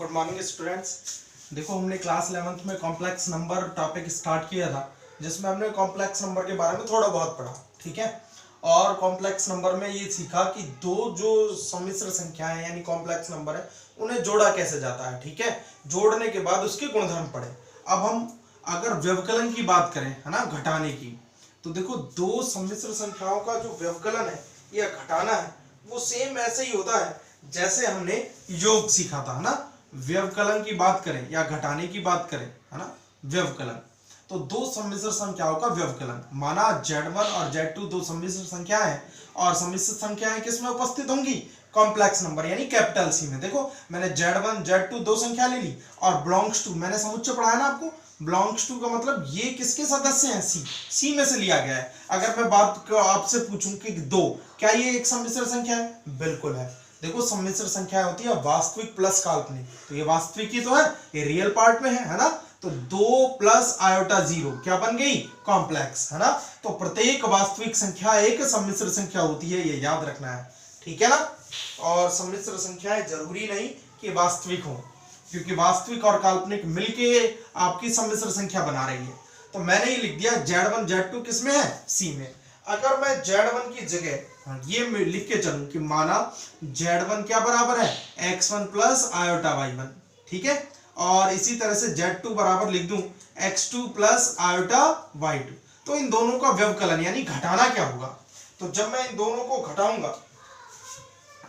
Good morning students. देखो हमने class 11th में कॉम्प्लेक्स नंबर टॉपिक स्टार्ट किया था, जिसमें हमने कॉम्प्लेक्स नंबर के बारे में थोड़ा बहुत पढ़ा। ठीक है, और कॉम्प्लेक्स नंबर में ये सीखा कि दो जो सम्मिश्र संख्याएं हैं यानी कॉम्प्लेक्स नंबर है उन्हें जोड़ा कैसे जाता है। ठीक है, जोड़ने के बाद उसके गुणधर्म पढ़े। अब हम अगर व्यवकलन की बात करें, है ना, घटाने की, तो देखो दो सम्मिश्र संख्याओं का जो व्यवकलन है या घटाना है वो सेम ऐसे ही होता है जैसे हमने योग सीखा था, है ना। व्यवकलन की बात करें या घटाने की बात करें, है ना, व्यवकलन, तो दो सम्मिश्र संख्याओं का व्यवकलन, माना Z1 और Z2 दो सम्मिश्र संख्याएं हैं और सम्मिश्र संख्याएं किस में उपस्थित होंगी? कॉम्प्लेक्स नंबर यानी कैपिटल सी में। देखो मैंने Z1 Z2 दो संख्या ले ली और बिलोंग्स टू, मैंने समुच्चय पढ़ाया ना आपको, बिलोंग्स टू का मतलब ये किसके सदस्य हैं? सी में से लिया गया है। अगर मैं बात आपसे पूछूं कि दो, क्या ये एक सम्मिश्र संख्या है? बिल्कुल है। देखो सम्मिश्र संख्या होती है वास्तविक प्लस काल्पनिक, तो ये वास्तविक ही तो है, ये रियल पार्ट में है ना। तो 2 प्लस आयोटा 0 क्या बन गई? कॉम्प्लेक्स, है ना। तो प्रत्येक वास्तविक संख्या एक सम्मिश्र संख्या होती है, ये याद रखना है। ठीक है ना। और सम्मिश्र संख्याएं जरूरी नहीं कि वास्तविक हो, क्योंकि वास्तविक और काल्पनिक मिलके आपकी सम्मिश्र संख्या बना रही है। तो मैंने ये लिख दिया Z1 Z2 किस में है? सी में। अगर मैं Z1 की जगह ये लिख के चलूं कि माना Z1 क्या बराबर है? x1 plus iota y1। ठीक है, और इसी तरह से Z2 बराबर लिख दूं x2 प्लस आयोटा y2। तो इन दोनों का व्यवकलन यानी घटाना क्या होगा? तो जब मैं इन दोनों को घटाऊंगा,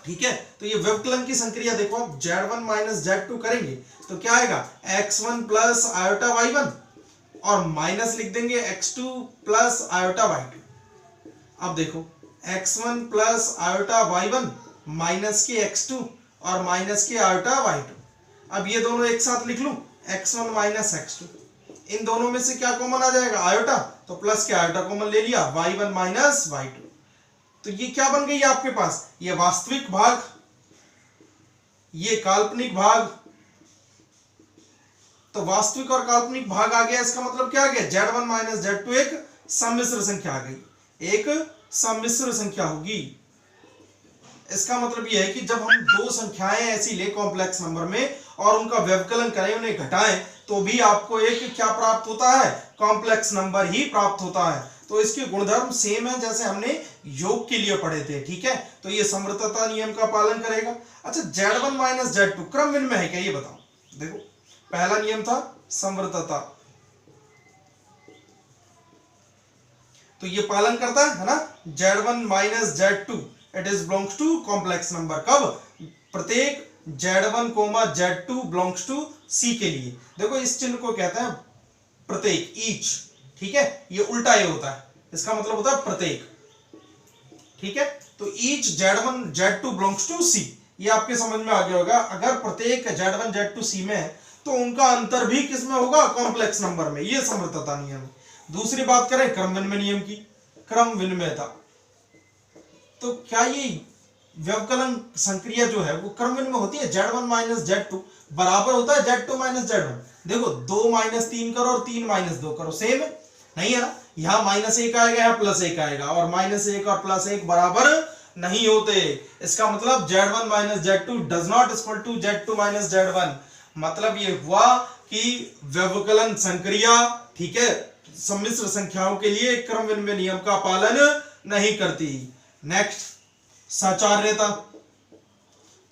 ठीक है, तो ये व्यवकलन की संक्रिया देखो, आप Z1 माइनस Z2 करेंगे तो क्या आएगा? x1 प्लस आयोटा y1 और माइनस लिख देंगे x2 प्लस आयोटा y2। अब देखो x1 plus iota y1 minus के x2 और माइनस के आयोटा y2। अब ये दोनों एक साथ लिख लूं, x1 माइनस x2, इन दोनों में से क्या कॉमन आ जाएगा? आयोटा, तो प्लस के आयोटा कॉमन ले लिया, y1 माइनस y2। तो ये क्या बन गई आपके पास? ये वास्तविक भाग, ये काल्पनिक भाग। तो वास्तविक और काल्पनिक भाग आ गया, इसका मतलब क्या आ गया? Z1 माइनस Z2 एक सम्मिश्र संख्या आ गई, एक सम्मिश्र संख्या होगी। इसका मतलब यह है कि जब हम दो संख्याएं ऐसी ले कॉम्प्लेक्स नंबर में और उनका व्यवकलन करें, उन्हें घटाएं, तो भी आपको एक क्या प्राप्त होता है? कॉम्प्लेक्स नंबर ही प्राप्त होता है। तो इसके गुणधर्म सेम है जैसे हमने योग के लिए पढ़े थे। ठीक है, तो ये समवर्तता नियम का पालन करेगा। अच्छा, Z1 माइनस Z2 क्रम विनिमय है क्या? ये बताओ। देखो पहला नियम था समवर्तता, तो ये पालन करता है ना। Z1 minus Z2 it is belongs to complex number. कब? प्रत्येक Z1 Z2 belongs to C के लिए। देखो इस चिन्ह को कहते हैं प्रत्येक, ईच। ठीक है, ये उल्टा ये होता है, इसका मतलब होता है प्रत्येक। ठीक है, तो each Z1 Z2 belongs to C, ये आपके समझ में आ गया होगा। अगर प्रत्येक Z1 Z2 C में है तो उनका अंतर भी किस में होगा? कॉम्प्लेक्स नंबर में। ये समवर्तता नियम है। दूसरी बात करें क्रम विनिमय नियम की, क्रम विनिमयता, तो क्या ये व्यवकलन संक्रिया जो है वो क्रम विनिमय होती है? Z1 माइनस Z2 बराबर होता है Z2 माइनस Z1। देखो 2 माइनस 3 करो और 3 माइनस 2 करो, सेम है नहीं है ना। यहां माइनस 1 आएगा, यहां प्लस 1 आएगा, और माइनस 1 और प्लस 1 बराबर नहीं होते। इसका मतलब Z1 minus Z2 does not equal to Z2 minus Z1। मतलब ये हुआ कि व्यवकलन संक्रिया, ठीक है, सम्मिश्र संख्याओं के लिए क्रम विनिमय नियम का पालन नहीं करती। नेक्स्ट, साचार्यता,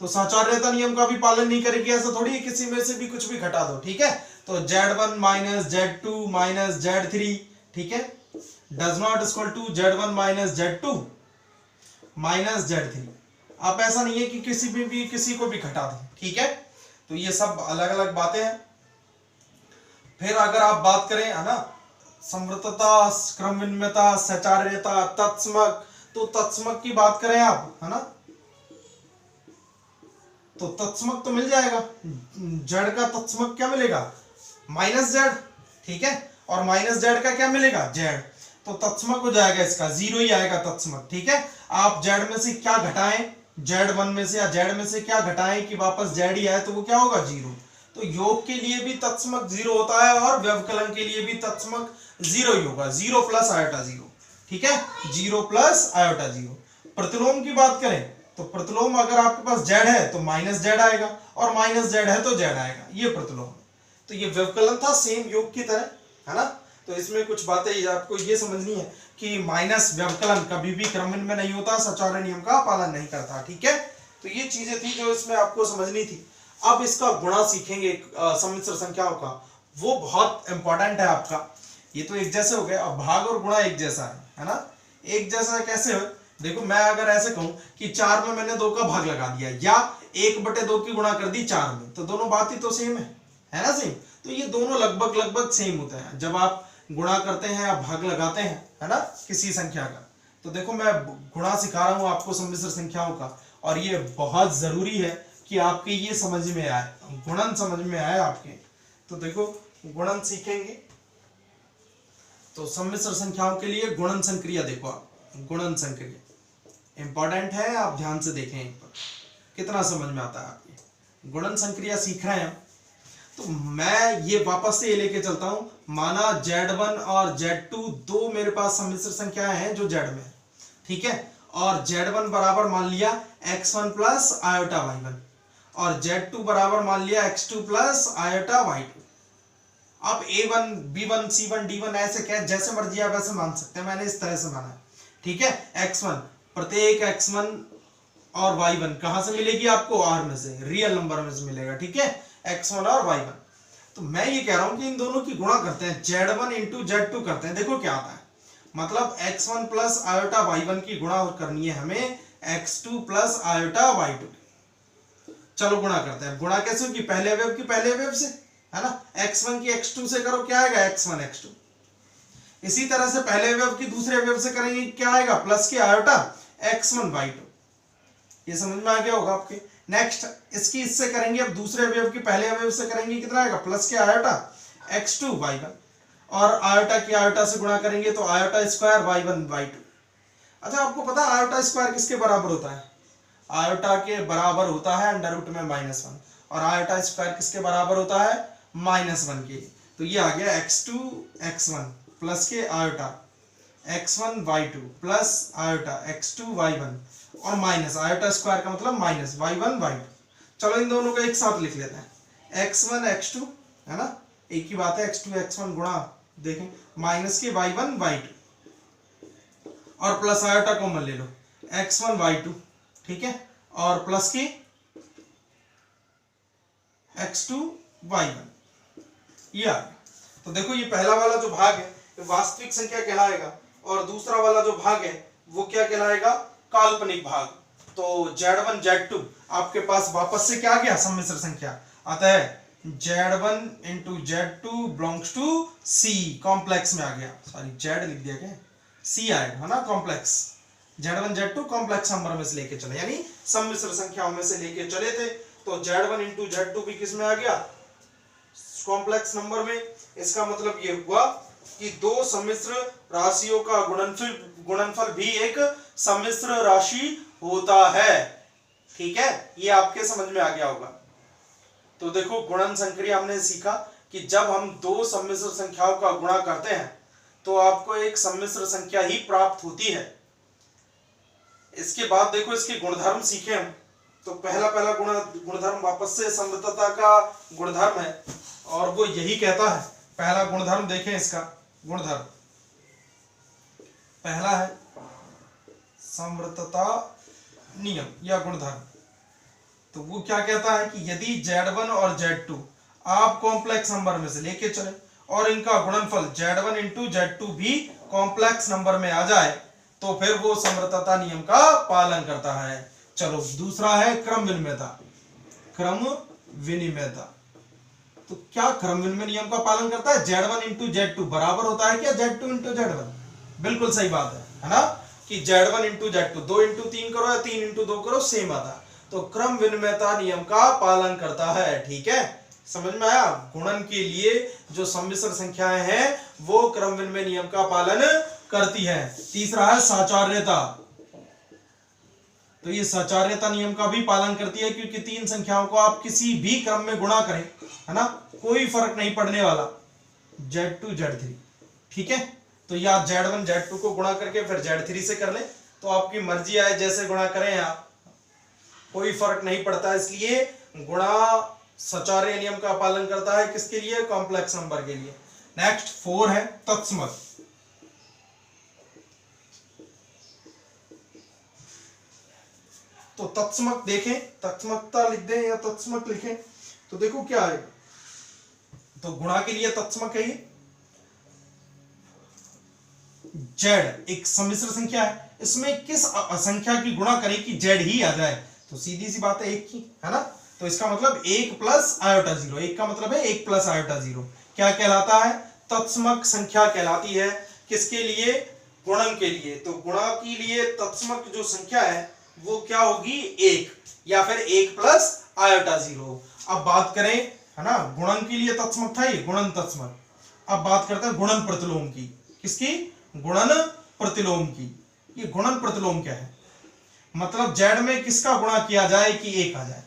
तो साचार्यता नियम का भी पालन नहीं करेगी। ऐसा थोड़ी है किसी में से भी कुछ भी घटा दो। ठीक है, तो Z1 minus Z2 minus Z3, ठीक है, does not equal to Z1 minus Z2 minus Z3। आप ऐसा नहीं है कि किसी को भी घटा दें। ठीक है, तो ये सब अलग अलग बातें हैं। फिर अगर आप बात करें, है ना, समवर्तता, क्रम विनिमयता, साचार्यता, तत्समक, तो तत्समक की बात करें आप, है ना, तो तत्समक तो मिल जाएगा। Z का तत्समक क्या मिलेगा? Minus Z। ठीक है, और माइनस Z का क्या मिलेगा? Z। तो तत्समक हो जाएगा इसका 0 ही आएगा तत्समक। ठीक है, आप Z में से क्या घटाएं, Z1 में से या Z में से क्या घटाएं कि वापस Z ही आए, तो वो क्या होगा? 0। तो योग के लिए भी तत्समक 0 होता है और व्यवकलन के लिए भी तत्समक 0 ही होगा, 0 प्लस आयोटा 0। ठीक है, 0 प्लस आयोटा 0। प्रतिलोम की बात करें तो प्रतिलोम अगर आपके पास जेड है तो माइनस जेड आएगा, और माइनस जेड है तो जेड आएगा, ये प्रतिलोम। तो ये व्यवकलन था सेम योग की तरह, है ना। तो इसमें कुछ बातें आपको ये समझनी है कि माइनस व्यवकलन कभी भी क्रमविन्मय में नहीं होता, सचौर्य नियम का पालन नहीं करता, ठीक है। तो ये चीजें थी जो इसमें आपको समझनी थी। अब इसका गुणा सीखेंगे सम्मिश्र संख्याओं का, वो बहुत इंपॉर्टेंट है आपका। ये तो एक जैसे हो गए, अब भाग और गुणा एक जैसा है ना। एक जैसा कैसे हो, देखो मैं अगर ऐसे कहूं कि 4 में मैंने 2 का भाग लगा दिया, या 1/2 की गुणा कर दी 4 में, तो दोनों बात ही तो सेम है ना, सेम। तो ये दोनों लगभग सेम होते हैं जब आप गुणा करते हैं या भाग लगाते हैं, है ना, किसी संख्या का। तो देखो मैं गुणा सिखा रहा हूं आपको सम्मिश्र संख्याओं का, और ये बहुत जरूरी है कि आपके ये समझ में आए, गुणन समझ में आए आपके। तो देखो गुणन सीखेंगे तो सम्मिश्र संख्याओं के लिए गुणन संक्रिया देखो आप, गुणन संक्रिया इंपॉर्टेंट है, आप ध्यान से देखें एक बार कितना समझ में आता है आपके। गुणन संक्रिया सीख रहे हैं, तो मैं ये वापस से ये लेके चलता हूं। माना Z1 और Z2 दो मेरे पास सम्मिश्र संख्याएं हैं जो Z में है, ठीक है। और Z1 बराबर मान लिया x1 प्लस आयोटा y1, और Z2 बराबर मान लिया x2 प्लस आयोटा y2। अब A1 B1 C1 D1 ऐसे क्या जैसे मर्जी आप ऐसे मान सकते हैं, मैंने इस तरह से माना है, ठीक है। x1 प्रत्येक x1 और y1 कहां से मिलेगी आपको, R में से, रियल नंबर में से मिलेगा, ठीक है, x1 और y1। तो मैं ये कह रहा हूं कि इन दोनों की गुणा करते हैं, Z1 इंटू Z2 करते हैं, देखो क्या आता है। मतलब x1 प्लस आयोटा y1 की गुणा करनी है हमें x2 प्लस आयोटा y2। चलो गुणा करते हैं। गुणा कैसे होगी, पहले अवयव की पहले अवयव से, है ना। x1 की x2 से करो, क्या आएगा x1 x2। इसी तरह से पहले अवयव की दूसरे अवयव से करेंगे, क्या आएगा, प्लस के आयोटा x1 y2। ये समझ में आ गया होगा आपके। नेक्स्ट इसकी इससे करेंगे, अब दूसरे अवयव की पहले अवयव से करेंगे, कितना आएगा, प्लस के आयोटा x2 y1, और आयोटा की आयोटा से गुणा करेंगे तो आयोटा स्क्वायर y1 y2। अच्छा आपको पता है आयोटा स्क्वायर किसके बराबर होता है, आयोटा के बराबर होता है अंडर रूट में -1, और आयोटा स्क्वायर किसके बराबर होता है, -1 के। तो ये आ गया x2 x1 प्लस के iota x1 y2 plus iota x2 y1, और माइनस आयोटा स्क्वायर का मतलब माइनस y1 y2। चलो इन दोनों को एक साथ लिख लेते हैं, x1 x2, है ना, एक ही बात है, x2 x1 गुणा देखें माइनस के y1 y2, और प्लस आयोटा कॉमन ले लो x1 y2, ठीक है, और प्लस की x2 y1, ये आ गया। तो देखो ये पहला वाला जो भाग है ये वास्तविक संख्या कहलाएगा, और दूसरा वाला जो भाग है वो क्या कहलाएगा, काल्पनिक भाग। तो Z1 Z2 आपके पास वापस से क्या आ गया, सम्मिश्र संख्या आता है Z1 into Z2 belongs to C, complex में आ गया, सॉरी Z लिख दिया क्या, C आएगा, है ना, complex. Z1 Z2 complex number में से लेके चले, यानी सम्मिश्र संख्याओं में से लेके चले थे। तो Z1 इंटू Z2 भी किस में आ गया, कॉम्प्लेक्स नंबर में। इसका मतलब ये हुआ कि दो सम्मिश्र राशियों का गुणनफल भी एक सम्मिश्र राशि होता है, ठीक है, ये आपके समझ में आ गया होगा। तो देखो गुणन संक्रिया हमने सीखा कि जब हम दो सम्मिश्र संख्याओं का गुणा करते हैं तो आपको एक सम्मिश्र संख्या ही प्राप्त होती है। इसके बाद देखो इसके गुणधर्म सीखे हम। तो पहला गुणधर्म वापस से समृद्धता का गुणधर्म है, और वो यही कहता है, पहला गुणधर्म देखें, इसका गुणधर्म पहला है समृद्धता नियम या गुणधर्म। तो वो क्या कहता है कि यदि Z1 और Z2 आप कॉम्प्लेक्स नंबर में से लेके चले और इनका गुणनफल Z1 इंटू Z2 भी कॉम्प्लेक्स नंबर में आ जाए तो फिर वो समृद्धता नियम का पालन करता है। चलो दूसरा है क्रम विनिमयता। क्रम विनिमयता तो क्या क्रम विनिमय नियम का पालन करता है, Z1 इंटू Z2 बराबर होता है क्या Z2 इंटू Z1, बिल्कुल सही बात है ना, कि Z1 इंटू Z2 2 इंटू 3 करो या 3 इंटू 2 करो सेम आता है। तो क्रम विनिमयता नियम का पालन करता है, ठीक है, समझ में आया। गुणन के लिए जो सम्मिश्र संख्याएं हैं वो क्रम विनिमय नियम का पालन करती है। तीसरा है साचार्यता। तो ये साचार्यता नियम का भी पालन करती है, क्योंकि तीन संख्याओं को आप किसी भी क्रम में गुणा करें, है ना, कोई फर्क नहीं पड़ने वाला, Z2 Z3, ठीक है। तो या Z1 Z2 को गुणा करके फिर Z3 से कर ले, तो आपकी मर्जी आए जैसे गुणा करें आप, कोई फर्क नहीं पड़ता, इसलिए गुणा सचार्य नियम का पालन करता है किसके लिए, कॉम्प्लेक्स नंबर के लिए। नेक्स्ट 4 है तत्समक। तो तत्समक देखें, तत्समकता लिख दें या तत्समक लिखें तो देखो क्या है, तो गुणा के लिए तत्समक है ये जेड एक सम्मिश्र संख्या है, इसमें किस संख्या की गुणा करें कि जेड ही आ जाए, तो सीधी सी बात है एक की, है ना। तो इसका मतलब 1 प्लस आयोटा 0, एक का मतलब है 1 प्लस आयोटा 0 क्या कहलाता है, तत्समक संख्या कहलाती है। किसके लिए, गुणन के लिए। तो गुणा के लिए तत्समक जो संख्या है वो क्या होगी, 1 या फिर 1 प्लस आयोटा 0। अब बात करें, है ना, गुणन के लिए तत्समक था ये, गुणन तत्समक। अब बात करते हैं गुणन प्रतिलोम की। किसकी, गुणन प्रतिलोम की। ये गुणन प्रतिलोम क्या है, मतलब जेड में किसका गुणा किया जाए कि 1 आ जाए,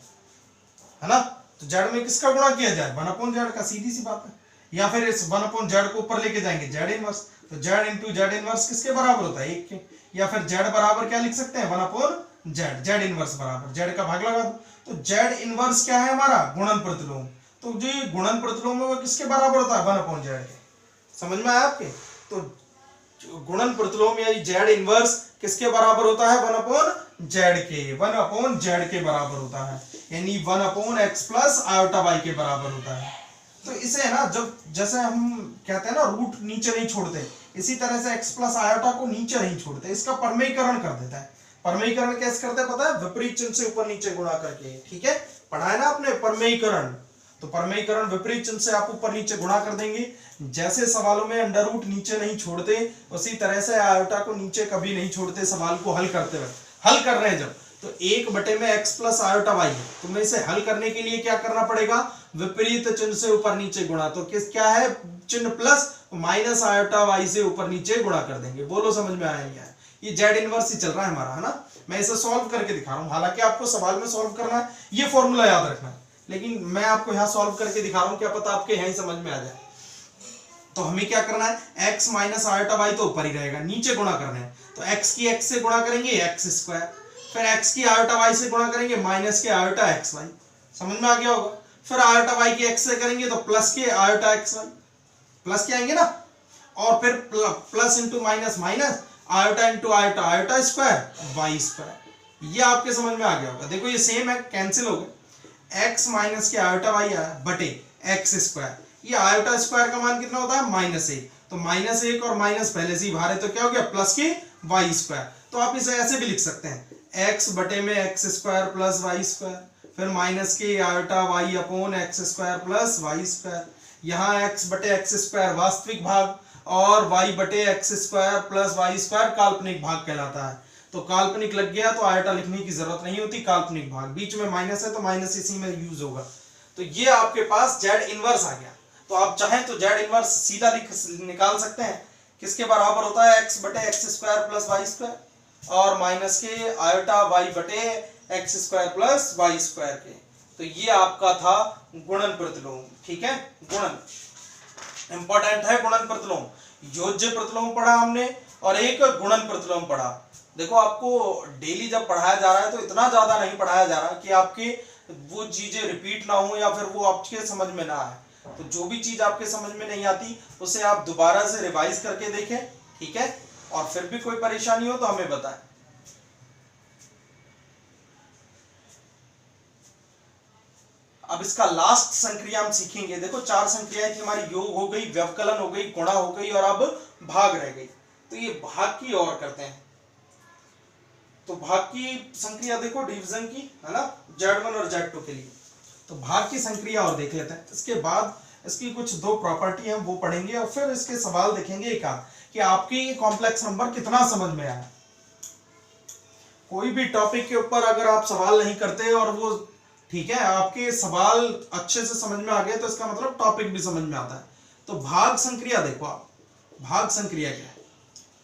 है ना। तो जेड में किसका गुणा किया जाए, 1/z का, सीधी सी बात है। या फिर इस 1/z को ऊपर लेके जाएंगे जेड इनवर्स, तो जेड इंटू जेड इनवर्स किसके बराबर होता है, 1 के। या फिर जेड बराबर क्या लिख सकते हैं, 1/z, जेड इनवर्स बराबर जेड का भाग लगा दो। तो जेड इनवर्स क्या है हमारा, गुणन प्रतिलोम। तो जो ये गुणन प्रतिलोम है वो किसके बराबर होता है, 1/z के। समझ में आया आपके। तो गुणन प्रतिलोम यानी जेड इनवर्स किसके बराबर होता है, 1/z के, 1/z के बराबर होता है, यानी 1/x प्लस आयोटा y के बराबर होता है। तो इसे है ना, जब जैसे हम कहते हैं ना रूट नीचे नहीं छोड़ते, इसी तरह से x प्लस आयोटा को नीचे नहीं छोड़ते, इसका परमेयीकरण कर देता है। परमेयीकरण कैसे करते हैं पता है, विपरीत चिन्ह से ऊपर नीचे गुणा करके, ठीक है, पढ़ा है ना आपने परमेयीकरण। तो परमेयीकरण विपरीत चिन्ह से आप ऊपर नीचे गुणा कर देंगे। जैसे सवालों में अंडर रूट नीचे नहीं छोड़ते, उसी तरह से आयोटा को नीचे कभी नहीं छोड़ते सवाल को हल करते वक्त। हल कर रहे हैं जब, तो 1/x प्लस आयोटा y है, तो मैं इसे हल करने के लिए क्या करना पड़ेगा, विपरीत चिन्ह से ऊपर नीचे गुणा। तो किस क्या है, चिन्ह प्लस माइनस आयोटा y से ऊपर नीचे गुणा कर देंगे। बोलो समझ में आया नहीं आया। ये जेड इनवर्स ही चल रहा है हमारा, है ना। मैं इसे सॉल्व करके दिखा रहा हूं, हालांकि आपको सवाल में सॉल्व करना है, ये फॉर्मूला याद रखना है, लेकिन मैं आपको यहाँ सॉल्व करके दिखा रहा हूँ, क्या पता आपके यहीं समझ में आ जाए। तो हमें क्या करना है, x माइनस आयोटा y तो ऊपर ही रहेगा, नीचे गुणा करना है। तो x की x से गुणा करेंगे x स्क्वायर, फिर x की आयोटा y से गुणा करेंगे माइनस के आयोटा x y। समझ में आ गया होगा। फिर आयोटा y की x से करेंगे तो प्लस के आयोटा x y, प्लस के आएंगे ना, और फिर plus into minus minus, iota into iota, iota square y square. ये आपके समझ में आ गया होगा। देखो ये सेम है, कैंसिल हो गए, x माइनस के आयोटा y आया बटे x स्क्वायर। ये आयोटा स्क्वायर का मान कितना होता है, -1। तो -1 और माइनस पहले से ही बाहर है, तो क्या हो गया, प्लस के y स्क्वायर। तो आप इसे ऐसे भी लिख सकते हैं, x बटे में x square plus y square, फिर माइनस के iota y upon x square plus y square. यहाँ x बटे x स्क्वायर वास्तविक भाग और y बटे x square plus y square काल्पनिक भाग कहलाता है। तो काल्पनिक लग गया तो आयोटा लिखने की जरूरत नहीं होती, काल्पनिक भाग, बीच में माइनस है तो माइनस इसी में यूज होगा। तो ये आपके पास जेड इनवर्स आ गया। तो आप चाहें तो जेड इनवर्स सीधा निकाल सकते हैं, किसके बराबर होता है, x बटे x square plus y square और माइनस के आयोटा y बटे x square plus y square के। तो ये आपका था गुणन प्रतिलोम, ठीक है। गुणन इंपॉर्टेंट है, गुणन प्रतिलोम। योज्य प्रतिलोम पढ़ा हमने और एक गुणन प्रतिलोम पढ़ा। देखो आपको डेली जब पढ़ाया जा रहा है तो इतना ज्यादा नहीं पढ़ाया जा रहा कि आपके वो चीजें रिपीट ना हो या फिर वो आपके समझ में ना आए। तो जो भी चीज आपके समझ में नहीं आती उसे आप दोबारा से रिवाइज करके देखें, ठीक है। और फिर भी कोई परेशानी हो तो हमें बताएं। अब इसका लास्ट संक्रिया हम सीखेंगे। देखो 4 संक्रियाएं थी हमारी, योग हो गई, व्यवकलन हो गई, गुणा हो गई और अब भाग रह गई। तो ये भाग की और करते हैं। तो भाग की संक्रिया देखो डिवीजन की, है ना, Z1 और Z2 के लिए। तो भाग की संक्रिया और देख लेते हैं। इसके बाद इसकी कुछ 2 प्रॉपर्टी हम वो पढ़ेंगे और फिर इसके सवाल देखेंगे एक आध कि आपके ये कॉम्प्लेक्स नंबर कितना समझ में आया। कोई भी टॉपिक के ऊपर अगर आप सवाल नहीं करते और वो ठीक है आपके सवाल अच्छे से समझ में आ गए तो इसका मतलब टॉपिक भी समझ में आता है। तो भाग संक्रिया देखो आप, भाग संक्रिया क्या है।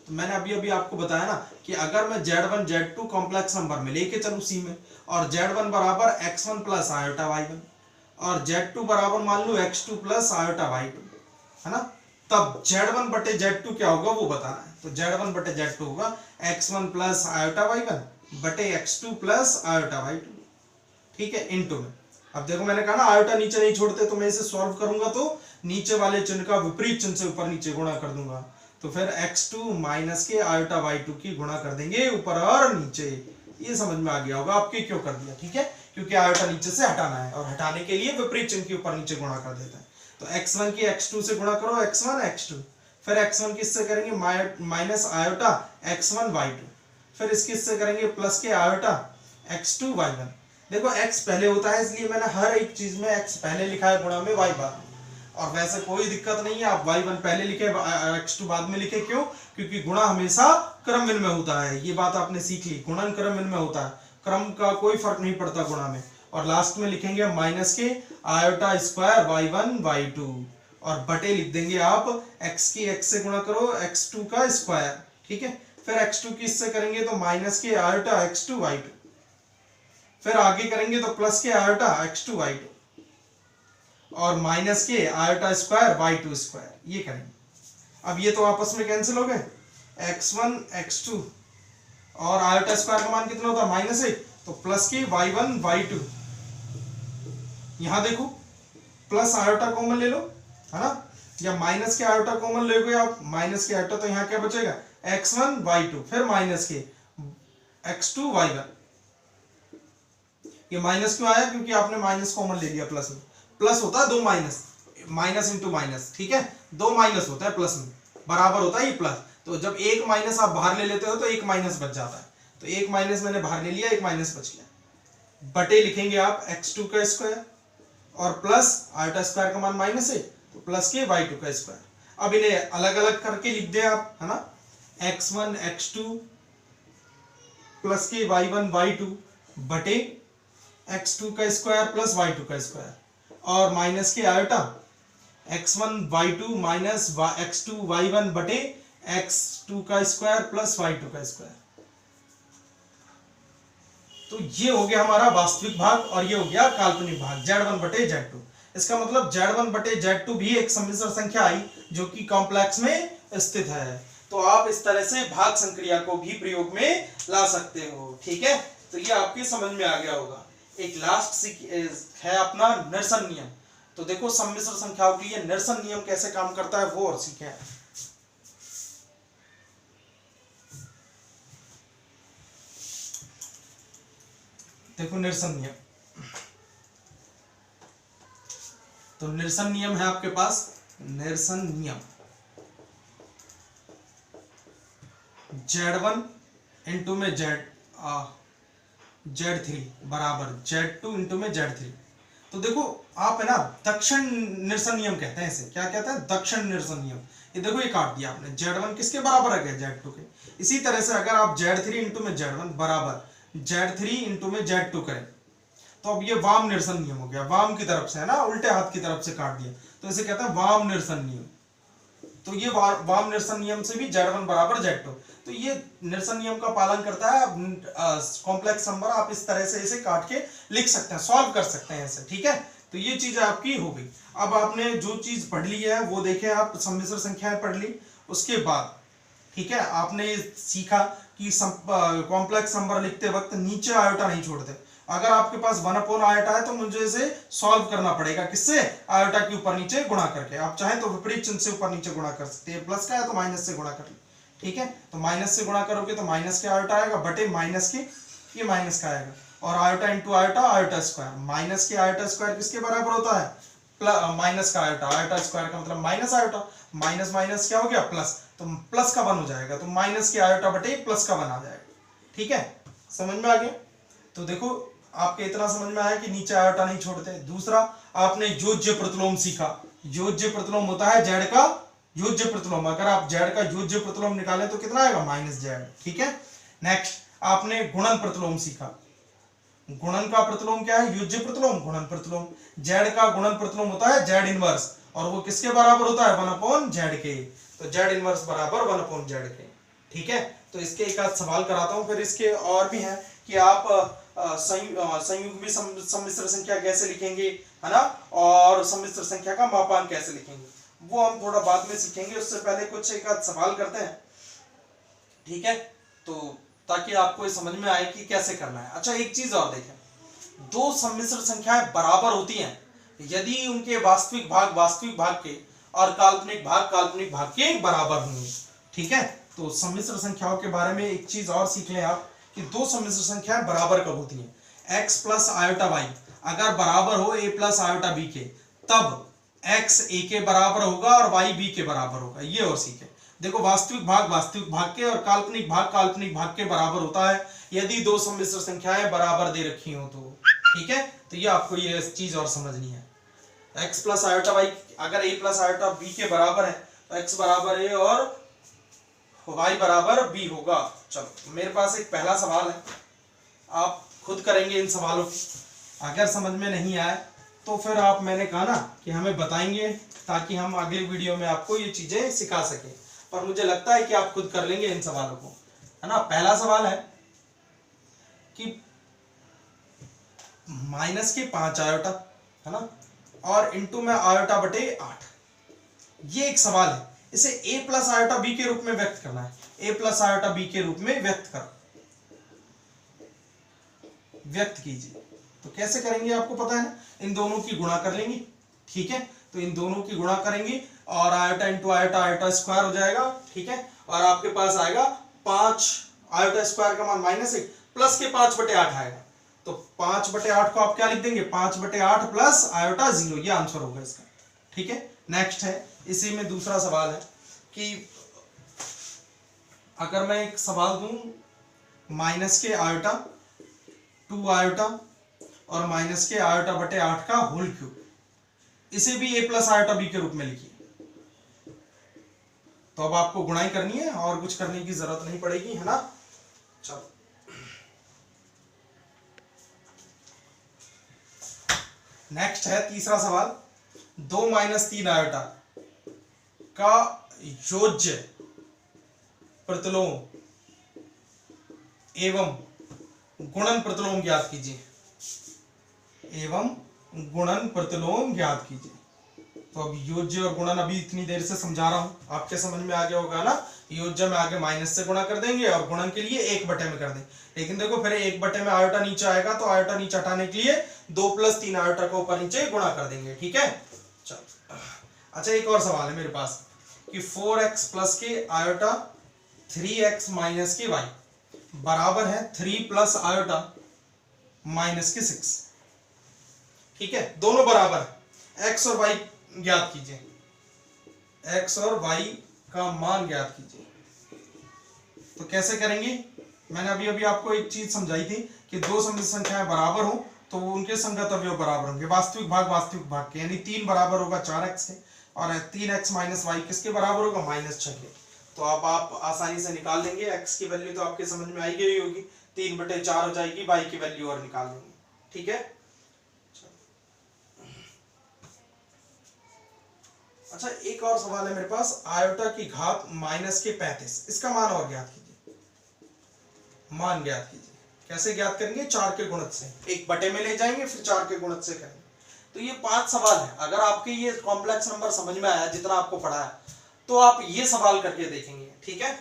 तो मैंने अभी अभी आपको बताया ना कि अगर मैं Z1 Z2 कॉम्प्लेक्स नंबर में लेके चलूं C में और Z1 बराबर x1 प्लस आयोटा y1 और Z2 बराबर मान लो x2 प्लस आयोटा y2, है ना, तब Z1 बटे Z2 क्या होगा वो बताना है। तो Z1 बटे Z2 होगा x1 प्लस आयोटा y1 बटे x2 प्लस आयोटा y2। ठीक है, इनटू में। अब देखो मैंने कहा ना आयोटा नीचे नहीं छोड़ते, तो मैं इसे सॉल्व करूंगा तो नीचे वाले चिन्ह का विपरीत चिन्ह से ऊपर नीचे गुणा कर दूंगा, तो फिर x2 माइनस के आयोटा y2 की गुणा कर देंगे ऊपर और नीचे। ये समझ में आ गया होगा आपके क्यों कर दिया, ठीक है, क्योंकि आयोटा नीचे से हटाना है और हटाने के लिए विपरीत चिन्ह के ऊपर नीचे गुणा कर देता है। तो x1 की x2 से गुणा करो, x1 x2, फिर x1 किससे करेंगे माइनस आयोटा x1 y2, फिर इसके इससे करेंगे प्लस के आयोटा x2 y1। देखो x पहले होता है इसलिए मैंने हर एक चीज में x पहले लिखा है गुणा में y बाद, और वैसे कोई दिक्कत नहीं है आप y1 पहले लिखे x2 बाद में लिखे, क्यों, क्योंकि गुणा हमेशा क्रमविन में होता है, ये बात आपने सीख ली, गुणन क्रमविन में होता है, क्रम का कोई फर्क नहीं पड़ता गुणा में। और लास्ट में लिखेंगे माइनस के आयोटा स्क्वायर y1 y2, और बटे लिख देंगे आप x की x से गुणा करो x2 का स्क्वायर, ठीक है, फिर x2 की इससे करेंगे तो माइनस के आयोटा x2 y2, फिर आगे करेंगे तो प्लस के आयोटा x2 y2, और माइनस के आयोटा स्क्वायर y2 स्क्वायर, ये करेंगे। अब ये तो आपस में कैंसिल हो गए, x1 x2 और आयोटा स्क्वायर का मान कितना होता है -1, तो प्लस के y1 y2, यहां देखो प्लस आयोटा कॉमन ले लो, है ना, या माइनस के आयोटा कॉमन लोगे आप, माइनस के आयोटा, तो यहाँ क्या बचेगा x1 y2, फिर माइनस के x2 y1। ये माइनस क्यों आया, क्योंकि आपने माइनस कॉमन ले लिया, प्लस में प्लस होता है दो माइनस, माइनस इंटू माइनस, ठीक है, दो माइनस होता है प्लस में, बराबर होता है ये प्लस, तो जब एक माइनस आप बाहर ले लेते हो तो एक माइनस बच जाता है, तो एक माइनस मैंने बाहर ले लिया, एक माइनस बच गया, बटे लिखेंगे आप x2 का स्क्वायर और प्लस आयोटा स्क्वायर का मान -1, तो प्लस के y2 का स्क्वायर। अब इन्हें अलग अलग करके लिख दे आप, है ना, x1 x2 प्लस के y1 y2 बटे x2 का स्क्वायर प्लस y2 का स्क्वायर, और माइनस के iota x1 y2 minus x2 y1 बटे x2 का स्क्वायर प्लस y2 का स्क्वायर। तो ये हो गया हमारा वास्तविक भाग और ये हो गया काल्पनिक भाग z1 बटे z2। इसका मतलब z1 बटे z2 भी एक सम्मिश्र संख्या आई जो कि कॉम्प्लेक्स में स्थित है। तो आप इस तरह से भाग संक्रिया को भी प्रयोग में ला सकते हो, ठीक है, तो ये आपके समझ में आ गया होगा। एक लास्ट है अपना निरसन नियम। तो देखो सम्मिश्र संख्याओं के लिए निरसन नियम कैसे काम करता है वो और सीखें। देखो निरसन नियम, तो निरसन नियम है आपके पास, निरसन नियम z1 इंटू में z3 बराबर z2 इंटू में z3। तो देखो आप है ना दक्षिण निरसन नियम कहते हैं इसे, क्या कहते हैं, दक्षिण निरसन नियम। ये देखो ये काट दिया आपने, z1 किसके बराबर है z2 के। इसी तरह से अगर आप z3 इंटू में z1 बराबर z3 इंटू में z2 करें तो अब ये वाम निरसन नियम हो गया, वाम की तरफ से है ना, उल्टे हाथ की तरफ से काट दिया तो इसे कहते हैं वाम निरसन नियम। तो ये वाम निरसन नियम से भी z1 बराबर z2, तो ये निरसन नियम का पालन करता है। कॉम्प्लेक्स नंबर आप इस तरह से इसे काट के लिख सकते हैं, सॉल्व कर सकते हैं इसे, ठीक है। तो ये चीज आपकी हो गई। अब आपने जो चीज पढ़ ली है वो देखे आप, सम्मिश्र संख्याएं पढ़ ली, उसके बाद ठीक है आपने सीखा कि कॉम्प्लेक्स नंबर लिखते वक्त नीचे आयोटा नहीं छोड़ते। अगर आपके पास 1 आयोटा है तो मुझे इसे सॉल्व करना पड़ेगा, किससे, आयोटा के ऊपर नीचे गुणा करके। आप चाहें तो विपरीत चिन्ह से ऊपर नीचे गुणा कर सकते हैं, प्लस का है तो माइनस से गुणा कर ले, ठीक है। तो माइनस से गुणा करोगे तो माइनस के आयोटा आएगा बटे माइनस के, ये माइनस का आएगा, और iota into iota, iota square. Minus के आयोटा स्क्वायर किसके बराबर होता है, माइनस का आयोटा, आयोटा स्क्वायर का मतलब माइनस आयोटा, माइनस माइनस क्या हो गया प्लस, तो प्लस का 1 हो जाएगा, तो माइनस के आयोटा बटे प्लस का 1 आ जाएगा, ठीक है, समझ में आ गया। तो देखो आपके इतना समझ में आया कि नीचे आयोटा नहीं छोड़ते। दूसरा आपने योज्य प्रतिलोम सीखा। योज्य प्रतिलोम होता है जेड का योज्य प्रतिलोम, अगर आप जेड का योज्य प्रतिलोम निकालें तो कितना आएगा -z, ठीक है। नेक्स्ट आपने गुणन प्रतिलोम सीखा। गुणन का प्रतिलोम क्या है, योज्य प्रतिलोम, गुणन प्रतिलोम। जेड का गुणन प्रतिलोम होता है जेड इनवर्स, और वो किसके बराबर होता है, 1/z के। तो जेड इनवर्स बराबर 1/z के, ठीक है। तो इसके एक आध सवाल कराता हूं, फिर इसके और भी हैं कि आप संयुग्मी सम्मिश्र संख्या कैसे लिखेंगे, है ना, और सम्मिश्र संख्या का मापांक कैसे लिखेंगे, वो हम थोड़ा बाद में सीखेंगे। उससे पहले कुछ एक आध सवाल करते हैं, ठीक है, तो ताकि आपको ये समझ में आए कि कैसे करना है। अच्छा एक चीज और देखें, दो सम्मिश्र संख्याएं बराबर होती हैं यदि उनके वास्तविक भाग के और काल्पनिक भाग के बराबर होंगे। ठीक है, तो सम्मिश्र संख्याओं के बारे में एक चीज और सीख लें आप कि दो सम्मिश्र संख्याएं बराबर कब होती हैं। x प्लस आयोटा वाई अगर बराबर हो a प्लस आयोटा b के, तब x a के बराबर होगा और y b के बराबर होगा। ये और सीखे। देखो वास्तविक भाग के और काल्पनिक भाग के बराबर होता है यदि दो सम्मिश्र संख्याएं बराबर दे रखी हो तो। ठीक है, तो ये आपको ये चीज और समझनी है। x प्लस आयोटा वाई अगर a प्लस आयोटा b के बराबर है तो x बराबर a और y बराबर b होगा। चलो मेरे पास एक पहला सवाल है, आप खुद करेंगे इन सवालों की। अगर समझ में नहीं आए तो फिर आप, मैंने कहा ना कि हमें बताएंगे ताकि हम अगली वीडियो में आपको ये चीजें सिखा सकें, पर मुझे लगता है कि आप खुद कर लेंगे इन सवालों को, है ना। पहला सवाल है कि माइनस के 5 आयोटा, है ना, और इंटू में आयोटा बटे 8, ये एक सवाल है। इसे a प्लस आयोटा b के रूप में व्यक्त करना है। a प्लस आयोटा b के रूप में व्यक्त कीजिए। तो कैसे करेंगे आपको पता है ना, इन दोनों की गुणा कर लेंगे। ठीक है, तो इन दोनों की गुणा करेंगे और आयोटा इंटू आयोटा स्क्वायर हो जाएगा। ठीक है, और आपके पास आएगा 5 आयोटा स्क्वायर का मान -1 प्लस के 5 बटे 8 आएगा। तो 5 बटे 8 को आप क्या लिख देंगे, 5 बटे 8 प्लस आयोटा 0, ये आंसर होगा इसका। ठीक है, नेक्स्ट है, इसी में दूसरा सवाल है कि अगर मैं एक सवाल दूं माइनस के आयोटा 2 आयोटा और माइनस के आयोटा बटे 8 का होल क्यूब, इसे भी a प्लस आयोटा b के रूप में लिखिए। तो अब आपको गुणाई करनी है और कुछ करने की जरूरत नहीं पड़ेगी, है ना। चलो नेक्स्ट है तीसरा सवाल, 2 माइनस 3 आयोटा का योज्य प्रतिलोम एवं गुणन प्रतिलोम ज्ञात कीजिए। तो अब योज्य और गुणन अभी इतनी देर से समझा रहा हूं, आपके समझ में आ गया होगा ना। योज्य में आगे माइनस से गुणा कर देंगे और गुणन के लिए 1 बटे में कर देंगे। लेकिन देखो फिर 1 बटे में आयोटा नीचे आएगा, तो आयोटा नीचे हटाने के लिए 2 प्लस 3 आयोटा को ऊपर नीचे गुणा कर देंगे। ठीक है, चलो अच्छा एक और सवाल है मेरे पास कि 4x प्लस के आयोटा 3x माइनस के y बराबर है 3 प्लस आयोटा माइनस के 6। ठीक है, दोनों बराबर है। x और y ज्ञात कीजिए, x और y का मान ज्ञात कीजिए। तो कैसे करेंगे, मैंने अभी आपको एक चीज समझाई थी कि दो सम्मिश्र संख्याएं बराबर हो तो उनके संगत अवयव बराबर होंगे। वास्तविक भाग के, यानी 3 बराबर होगा 4x के और 3x माइनस y किसके बराबर होगा, -6 के। तो आप आसानी से निकाल लेंगे। x की वैल्यू तो आपके समझ में आई गई होगी, 3 बटे 4 हो जाएगी, y की वैल्यू और निकाल लेंगे। ठीक है, अच्छा एक और सवाल है मेरे पास, आयोटा की घात माइनस के 35, इसका मान और ज्ञात कीजिए। मान ज्ञात कीजिए, कैसे ज्ञात करेंगे, 4 के गुणज से, 1 बटे में ले जाएंगे फिर 4 के गुणज से करेंगे। तो ये 5 सवाल है। अगर आपके ये कॉम्प्लेक्स नंबर समझ में आया जितना आपको पढ़ा है तो आप ये सवाल करके देखेंगे। ठीक है,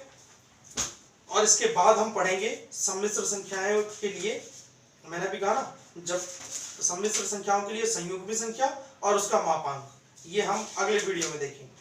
और इसके बाद हम पढ़ेंगे सम्मिश्र संख्याओं के लिए, मैंने भी कहा ना, जब सम्मिश्र संख्याओं के लिए संयुग्मी संख्या और उसका मापांक, ये हम अगले वीडियो में देखेंगे।